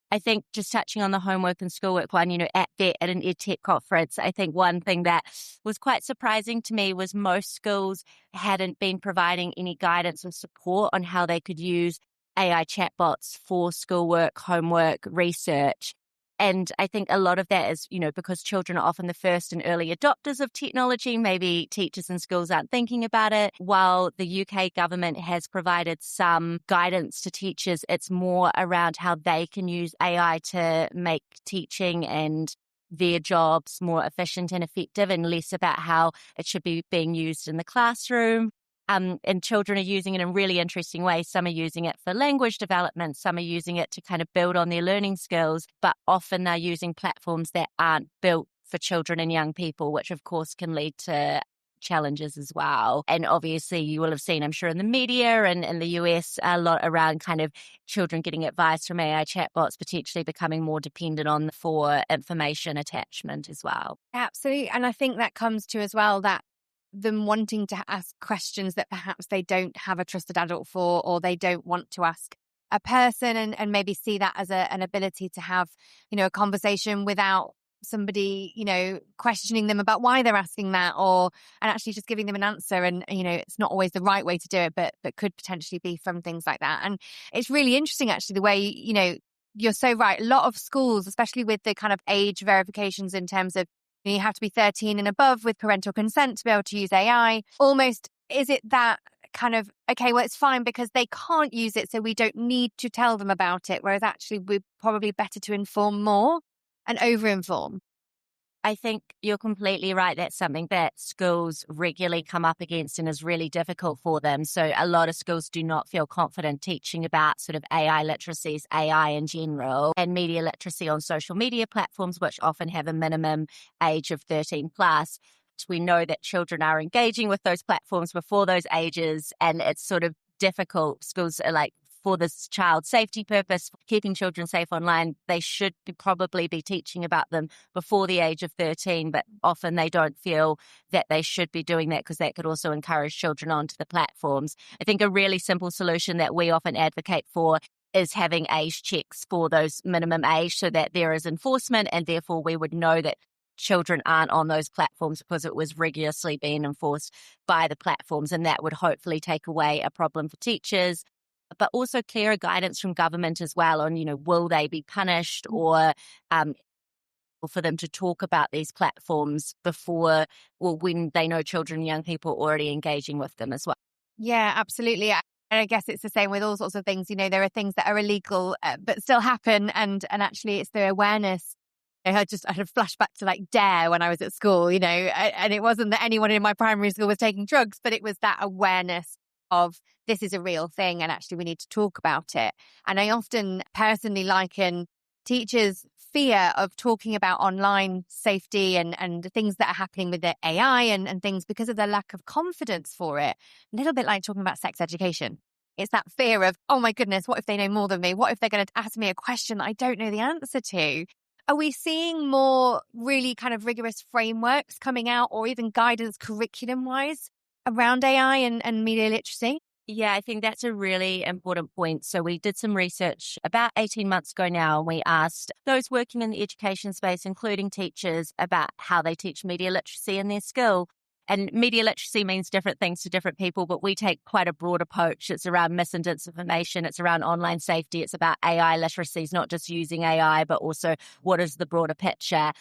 I think just touching on the homework and schoolwork one, at an EdTech conference, I think one thing that was quite surprising to me was most schools hadn't been providing any guidance or support on how they could use AI chatbots for schoolwork, homework, research. And I think a lot of that is, because children are often the first and early adopters of technology, maybe teachers and schools aren't thinking about it. While the UK government has provided some guidance to teachers, it's more around how they can use AI to make teaching and their jobs more efficient and effective, and less about how it should be being used in the classroom. And children are using it in really interesting ways. Some are using it for language development. Some are using it to kind of build on their learning skills, but often they're using platforms that aren't built for children and young people, which of course can lead to challenges as well. And obviously you will have seen, I'm sure, in the media and in the US, a lot around kind of children getting advice from AI chatbots, potentially becoming more dependent on for information attachment as well. Absolutely. And I think that comes to as well that them wanting to ask questions that perhaps they don't have a trusted adult for, or they don't want to ask a person, and maybe see that as an ability to have, a conversation without somebody, questioning them about why they're asking that, and actually just giving them an answer. And, it's not always the right way to do it, but could potentially be from things like that. And it's really interesting, actually, the way, you're so right. A lot of schools, especially with the kind of age verifications in terms of, you have to be 13 and above with parental consent to be able to use AI. Almost, is it that kind of, okay, well, it's fine because they can't use it, so we don't need to tell them about it. Whereas actually, we're probably better to inform more and over-inform. I think you're completely right. That's something that schools regularly come up against and is really difficult for them. So a lot of schools do not feel confident teaching about sort of AI literacies, AI in general, and media literacy on social media platforms, which often have a minimum age of 13 plus. We know that children are engaging with those platforms before those ages, and it's sort of difficult. Schools are like, for this child safety purpose, keeping children safe online, they should probably be teaching about them before the age of 13, but often they don't feel that they should be doing that because that could also encourage children onto the platforms. I think a really simple solution that we often advocate for is having age checks for those minimum age so that there is enforcement, and therefore we would know that children aren't on those platforms because it was rigorously being enforced by the platforms, and that would hopefully take away a problem for teachers, but also clearer guidance from government as well on, will they be punished, or for them to talk about these platforms before or when they know children and young people are already engaging with them as well. Yeah, absolutely. And I guess it's the same with all sorts of things. There are things that are illegal but still happen, and actually it's the awareness. I had a flashback to like DARE when I was at school, and it wasn't that anyone in my primary school was taking drugs, but it was that awareness of this is a real thing and actually we need to talk about it. And I often personally liken teachers' fear of talking about online safety and things that are happening with the AI and things because of their lack of confidence for it. A little bit like talking about sex education. It's that fear of, oh my goodness, what if they know more than me? What if they're going to ask me a question that I don't know the answer to? Are we seeing more really kind of rigorous frameworks coming out, or even guidance curriculum-wise around AI and media literacy? Yeah, I think that's a really important point. So we did some research about 18 months ago now, and we asked those working in the education space, including teachers, about how they teach media literacy in their school. And media literacy means different things to different people, but we take quite a broad approach. It's around mis and disinformation. It's around online safety. It's about AI literacies, not just using AI, but also what is the broader picture.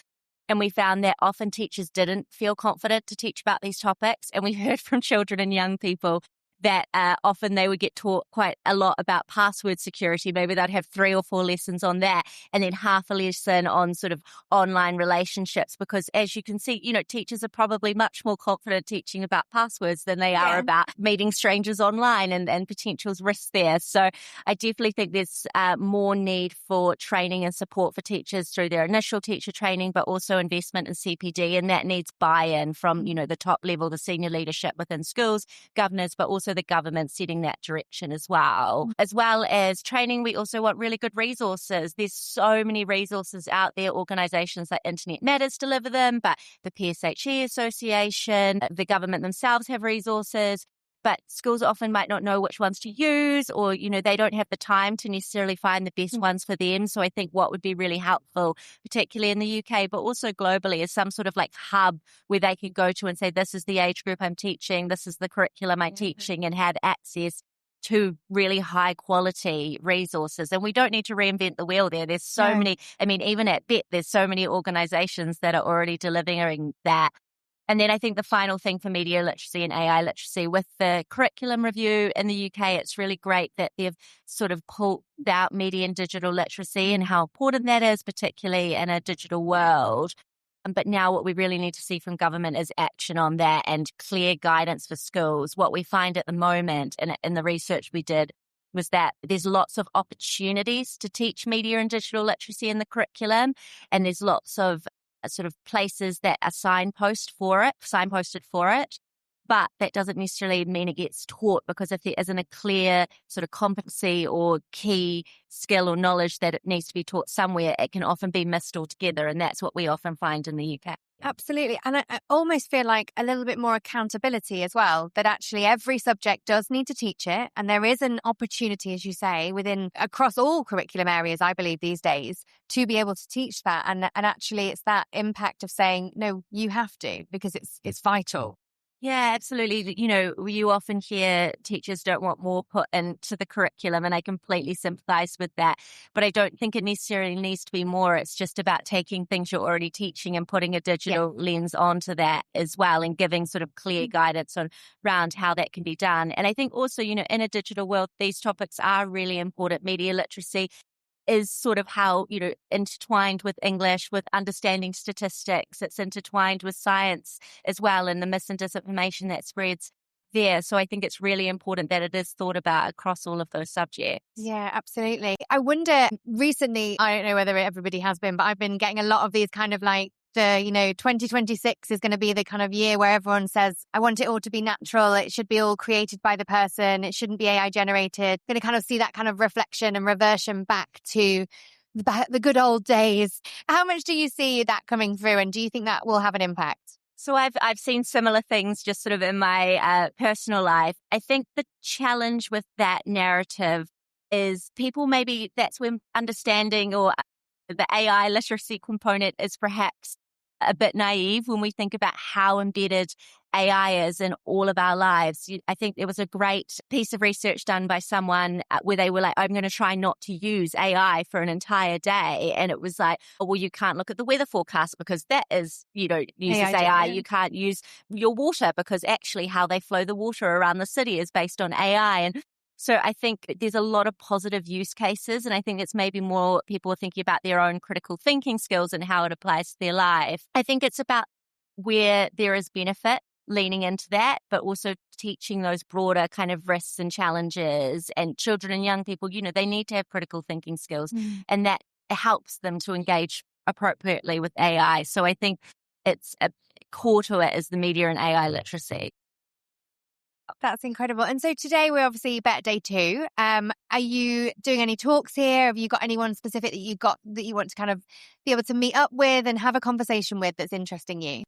And we found that often teachers didn't feel confident to teach about these topics. And we heard from children and young people that often they would get taught quite a lot about password security. Maybe they'd have 3 or 4 lessons on that, and then half a lesson on sort of online relationships. Because as you can see, teachers are probably much more confident teaching about passwords than they are about meeting strangers online and potential risks there. So I definitely think there's more need for training and support for teachers through their initial teacher training, but also investment in CPD. And that needs buy-in from, the top level, the senior leadership within schools, governors, but also the government setting that direction as well. As well as training, we also want really good resources. There's so many resources out there. Organizations like Internet Matters deliver them, but the PSHE Association, the government themselves have resources. But schools often might not know which ones to use, or, they don't have the time to necessarily find the best ones for them. So I think what would be really helpful, particularly in the UK, but also globally, is some sort of like hub where they can go to and say, this is the age group I'm teaching, this is the curriculum I'm teaching, and have access to really high quality resources. And we don't need to reinvent the wheel there. There's so many, even at BET, there's so many organizations that are already delivering that. And then I think the final thing for media literacy and AI literacy, with the curriculum review in the UK, it's really great that they've sort of pulled out media and digital literacy and how important that is, particularly in a digital world. But now what we really need to see from government is action on that and clear guidance for schools. What we find at the moment, and in the research we did, was that there's lots of opportunities to teach media and digital literacy in the curriculum, and there's lots of sort of places that are signposted for it, but that doesn't necessarily mean it gets taught, because if there isn't a clear sort of competency or key skill or knowledge that it needs to be taught somewhere, it can often be missed altogether. And that's what we often find in the UK. Absolutely. And I almost feel like a little bit more accountability as well, that actually every subject does need to teach it. And there is an opportunity, as you say, across all curriculum areas, I believe these days, to be able to teach that. And actually it's that impact of saying, no, you have to, because it's vital. Yeah, absolutely. You often hear teachers don't want more put into the curriculum, and I completely sympathize with that. But I don't think it necessarily needs to be more. It's just about taking things you're already teaching and putting a digital lens onto that as well, and giving sort of clear guidance around how that can be done. And I think also, in a digital world, these topics are really important. Media literacy, is sort of how, intertwined with English, with understanding statistics. It's intertwined with science as well, and the mis and disinformation that spreads there. So I think it's really important that it is thought about across all of those subjects. Yeah, absolutely. I wonder recently, I don't know whether everybody has been, but I've been getting a lot of these kind of like, 2026 is going to be the kind of year where everyone says, I want it all to be natural. It should be all created by the person. It shouldn't be AI generated. Going to kind of see that kind of reflection and reversion back to the good old days. How much do you see that coming through? And do you think that will have an impact? So I've seen similar things just sort of in my personal life. I think the challenge with that narrative is people maybe that's when understanding or the AI literacy component is perhaps a bit naive when we think about how embedded AI is in all of our lives. I think there was a great piece of research done by someone where they were like, I'm going to try not to use AI for an entire day. And it was like, oh, well, you can't look at the weather forecast because that is, uses AI. You can't use your water because actually how they flow the water around the city is based on AI. And so I think there's a lot of positive use cases, and I think it's maybe more people are thinking about their own critical thinking skills and how it applies to their life. I think it's about where there is benefit, leaning into that, but also teaching those broader kind of risks and challenges. And children and young people, they need to have critical thinking skills, and that helps them to engage appropriately with AI. So I think it's a core to it is the media and AI literacy. That's incredible. And so today we're obviously Better Day 2. Are you doing any talks here? Have you got anyone specific that you want to kind of be able to meet up with and have a conversation with that's interesting you?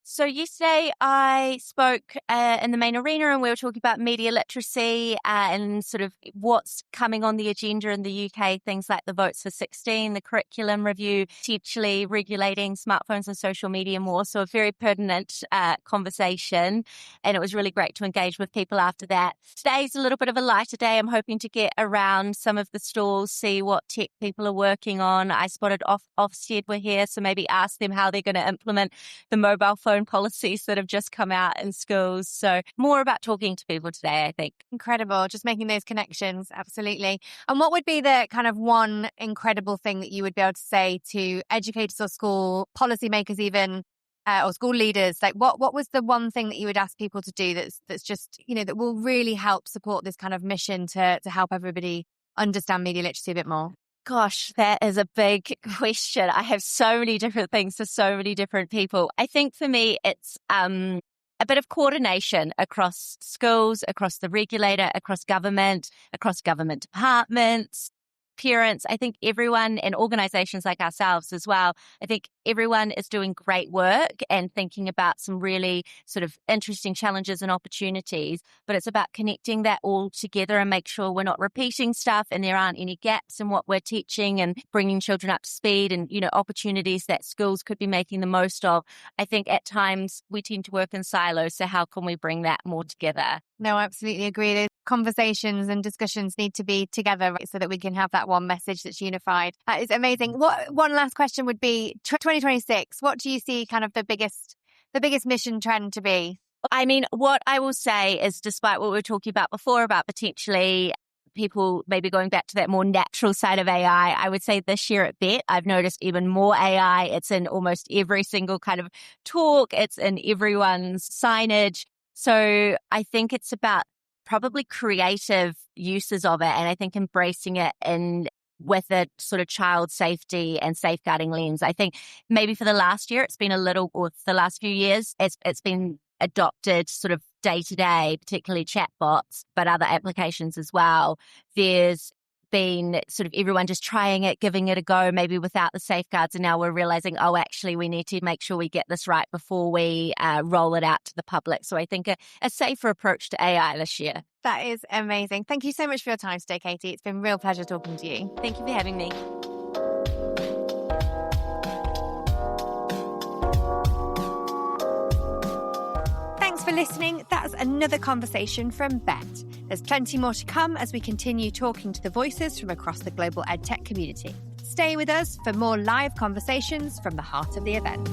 So yesterday I spoke in the main arena, and we were talking about media literacy and sort of what's coming on the agenda in the UK, things like the Votes for 16, the curriculum review, potentially regulating smartphones and social media more. So a very pertinent conversation, and it was really great to engage with people after that. Today's a little bit of a lighter day. I'm hoping to get around some of the stalls, see what tech people are working on. I spotted Ofsted were here, so maybe ask them how they're going to implement the mobile phone policies that have just come out in schools. So more about talking to people today, I think. Incredible. Just making those connections. Absolutely. And what would be the kind of one incredible thing that you would be able to say to educators or school policymakers even, or school leaders? Like what was the one thing that you would ask people to do that's just, that will really help support this kind of mission to help everybody understand media literacy a bit more? Gosh, that is a big question. I have so many different things for so many different people. I think for me, it's a bit of coordination across schools, across the regulator, across government departments, parents. I think everyone and organizations like ourselves as well, I think everyone is doing great work and thinking about some really sort of interesting challenges and opportunities, but it's about connecting that all together and make sure we're not repeating stuff and there aren't any gaps in what we're teaching and bringing children up to speed and, opportunities that schools could be making the most of. I think at times we tend to work in silos, so how can we bring that more together? No, I absolutely agree. Those conversations and discussions need to be together, right, so that we can have that one message that's unified. That is amazing. One last question would be 2026. What do you see kind of the biggest mission trend to be? I mean, what I will say is, despite what we were talking about before about potentially people maybe going back to that more natural side of AI, I would say this year at BET, I've noticed even more AI. It's in almost every single kind of talk. It's in everyone's signage. So I think it's about probably creative uses of it, and I think embracing it with a sort of child safety and safeguarding lens. I think maybe for the last year, it's been or the last few years, it's been adopted sort of day to day, particularly chatbots, but other applications as well. There's been sort of everyone just trying it, giving it a go, maybe without the safeguards. And now we're realizing, actually, we need to make sure we get this right before we roll it out to the public. So I think a safer approach to AI this year. That is amazing. Thank you so much for your time today, Katie. It's been a real pleasure talking to you. Thank you for having me. Thanks for listening. That's another conversation from BET. There's plenty more to come as we continue talking to the voices from across the global EdTech community. Stay with us for more live conversations from the heart of the event.